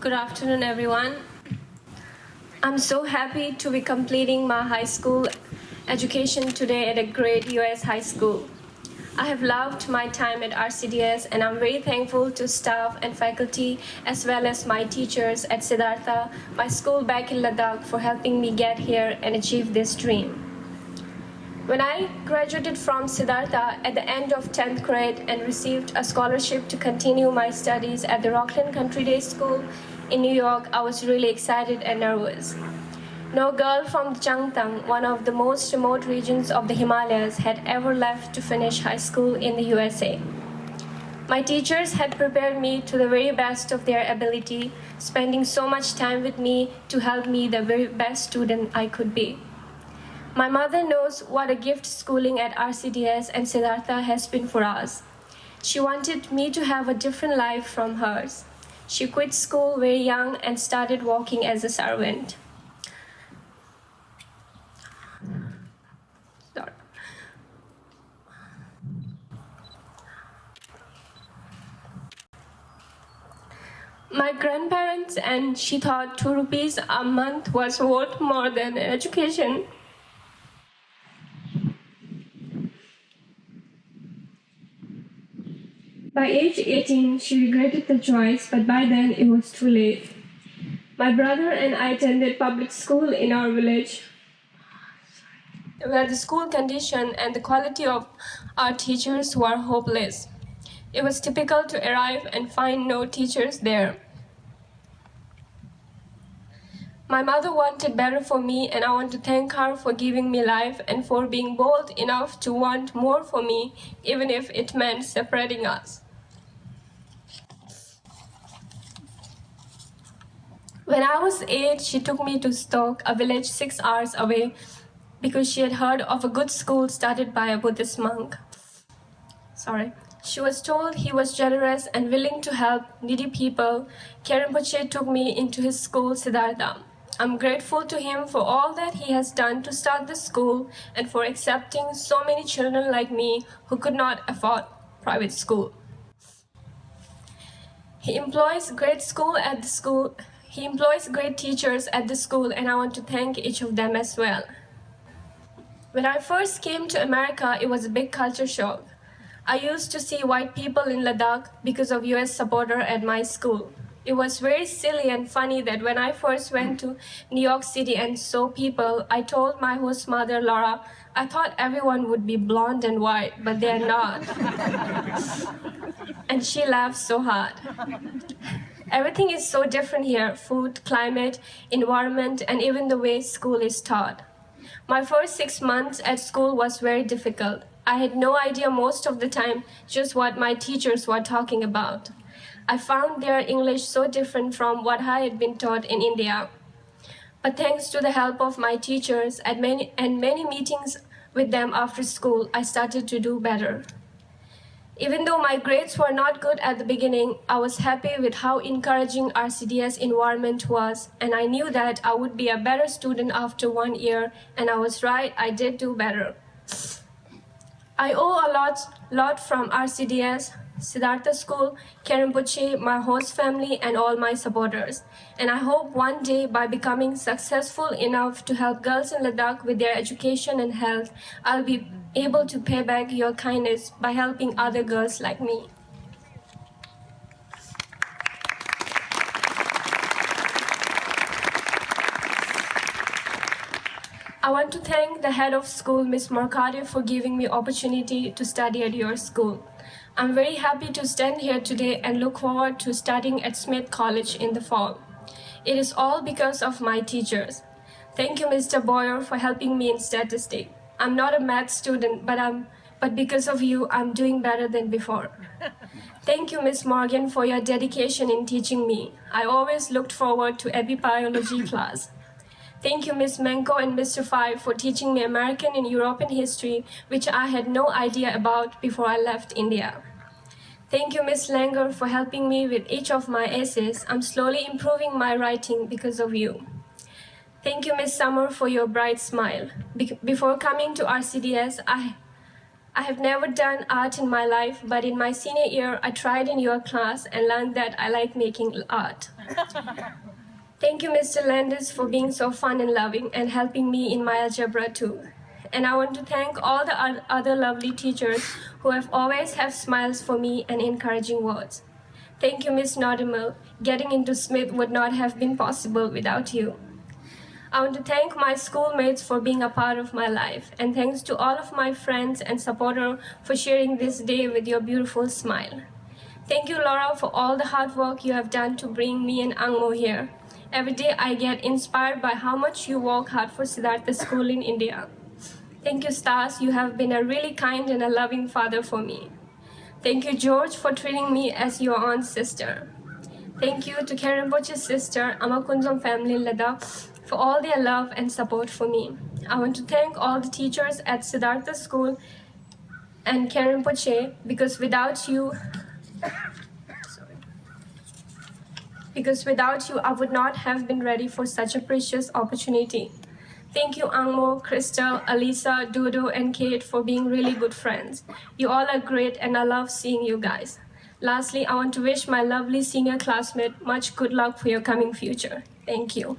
Good afternoon, everyone. I'm so happy to be completing my high school education today at a great US high school. I have loved my time at RCDS and I'm very thankful to staff and faculty as well as my teachers at Siddhartha, my school back in Ladakh, for helping me get here and achieve this dream. When I graduated from Siddhartha at the end of 10th grade and received a scholarship to continue my studies at the Rockland Country Day School in New York, I was really excited and nervous. No girl from Chang Tang, one of the most remote regions of the Himalayas, had ever left to finish high school in the USA. My teachers had prepared me to the very best of their ability, spending so much time with me to help me the very best student I could be. My mother knows what a gift schooling at RCDS and Siddhartha has been for us. She wanted me to have a different life from hers. She quit school very young and started working as a servant. My grandparents and she thought 2 rupees a month was worth more than an education. By age 18, she regretted the choice, but by then it was too late. My brother and I attended public school in our village, where the school condition and the quality of our teachers were hopeless. It was typical to arrive and find no teachers there. My mother wanted better for me, and I want to thank her for giving me life and for being bold enough to want more for me, even if it meant separating us. When I was 8, she took me to Stoke, a village 6 hours away, because she had heard of a good school started by a Buddhist monk. She was told he was generous and willing to help needy people. Rinpoche took me into his school, Siddhartha. I'm grateful to him for all that he has done to start the school and for accepting so many children like me who could not afford private school. He employs great teachers at the school, and I want to thank each of them as well. When I first came to America, it was a big culture shock. I used to see white people in Ladakh because of US supporter at my school. It was very silly and funny that when I first went to New York City and saw people, I told my host mother, Laura, I thought everyone would be blonde and white, but they're not. And she laughed so hard. Everything is so different here: food, climate, environment, and even the way school is taught. My first 6 months at school was very difficult. I had no idea most of the time just what my teachers were talking about. I found their English so different from what I had been taught in India. But thanks to the help of my teachers and many meetings with them after school, I started to do better. Even though my grades were not good at the beginning, I was happy with how encouraging RCDS environment was, and I knew that I would be a better student after 1 year, and I was right, I did do better. I owe a lot from RCDS, Siddhartha School, Rinpoche, my host family, and all my supporters. And I hope one day, by becoming successful enough to help girls in Ladakh with their education and health, I'll be able to pay back your kindness by helping other girls like me. I want to thank the head of school, Ms. Markade, for giving me opportunity to study at your school. I'm very happy to stand here today and look forward to studying at Smith College in the fall. It is all because of my teachers. Thank you, Mr. Boyer, for helping me in statistics. I'm not a math student, but because of you, I'm doing better than before. Thank you, Ms. Morgan, for your dedication in teaching me. I always looked forward to epibiology class. Thank you, Ms. Menko and Mr. Fai, for teaching me American and European history, which I had no idea about before I left India. Thank you, Ms. Langer, for helping me with each of my essays. I'm slowly improving my writing because of you. Thank you, Ms. Summer, for your bright smile. Before coming to RCDS, I have never done art in my life, but in my senior year, I tried in your class and learned that I like making art. Thank you, Mr. Landis, for being so fun and loving and helping me in my algebra too. And I want to thank all the other lovely teachers who have always have smiles for me and encouraging words. Thank you, Miss Nordemel. Getting into Smith would not have been possible without you. I want to thank my schoolmates for being a part of my life, and thanks to all of my friends and supporters for sharing this day with your beautiful smile. Thank you, Laura, for all the hard work you have done to bring me and Angmo here. Every day I get inspired by how much you work hard for Siddhartha School in India. Thank you, Stas. You have been a really kind and a loving father for me. Thank you, George, for treating me as your own sister. Thank you to Karimpoche's sister, Amakunzom family Ladakh, for all their love and support for me. I want to thank all the teachers at Siddhartha School and Karimpoche because without you, I would not have been ready for such a precious opportunity. Thank you, Angmo, Crystal, Alisa, Dodo, and Kate for being really good friends. You all are great and I love seeing you guys. Lastly, I want to wish my lovely senior classmate much good luck for your coming future. Thank you.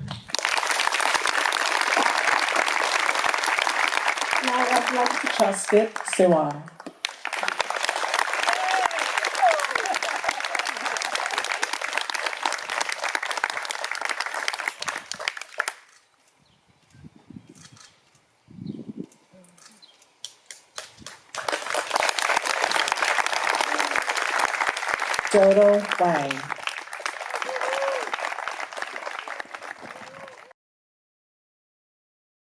Now I'd like to Chuskit, Tsewang. Dodo Wang.